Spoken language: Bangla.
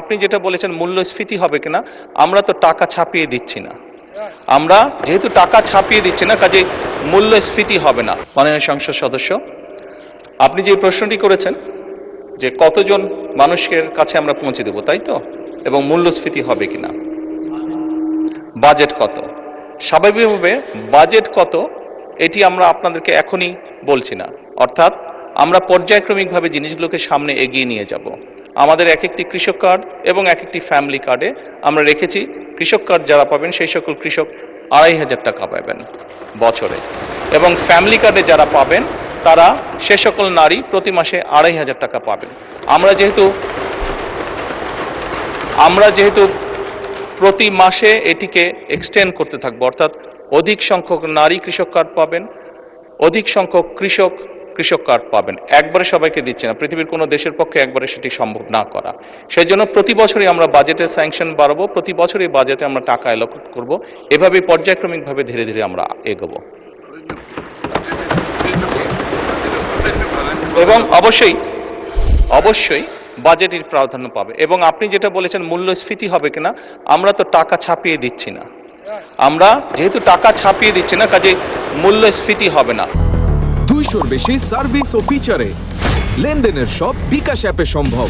আপনি যেটা বলেছেন মূল্যস্ফীতি হবে কিনা, আমরা তো টাকা ছাপিয়ে দিচ্ছি না। আমরা যেহেতু টাকা ছাপিয়ে দিচ্ছি না, কাজেই মূল্যস্ফীতি হবে না। মাননীয় সংসদ সদস্য, আপনি যে প্রশ্নটি করেছেন যে কতজন মানুষের কাছে আমরা পৌঁছে দেব, তাই তো, এবং মূল্যস্ফীতি হবে কিনা, বাজেট কত, স্বাভাবিকভাবে বাজেট কত এটি আমরা আপনাদেরকে এখনই বলছি না। অর্থাৎ আমরা পর্যায়ক্রমিকভাবে জিনিসগুলোকে সামনে এগিয়ে নিয়ে যাব। আমাদের এক একটি কৃষক কার্ড এবং এক একটি ফ্যামিলি কার্ডে আমরা রেখেছি কৃষক কার্ড যারা পাবেন সেই সকল কৃষক 2,500 টাকা পাবেন বছরে, এবং ফ্যামিলি কার্ডে যারা পাবেন তারা সে সকল নারী প্রতি মাসে 2,500 টাকা পাবেন। আমরা যেহেতু প্রতি মাসে এটিকে এক্সটেন্ড করতে থাকবো, অর্থাৎ অধিক সংখ্যক নারী কৃষক কার্ড পাবেন, অধিক সংখ্যক কৃষক কার্ড পাবেন। একবারে সবাইকে দিচ্ছে না, পৃথিবীর কোনো দেশের পক্ষে একবারে সেটি সম্ভব না করা। সেই জন্য প্রতি বছরই আমরা বাজেটের স্যাংশন বাড়াবো, প্রতি বছরই বাজেটে আমরা টাকা অ্যালোকেট করব, এভাবেই পর্যায়ক্রমিকভাবে ধীরে ধীরে আমরা এগোবো। এবং অবশ্যই বাজেটের প্রাধান্য পাবে। এবং আপনি যেটা বলেছেন মূল্যস্ফীতি হবে কিনা, আমরা তো টাকা ছাপিয়ে দিচ্ছি না। আমরা যেহেতু টাকা ছাপিয়ে দিচ্ছি না, কাজেই মূল্যস্ফীতি হবে না। 200-র বেশি সার্ভিস ও ফিচারে লেনদেনের সব বিকাশ অ্যাপে সম্ভব।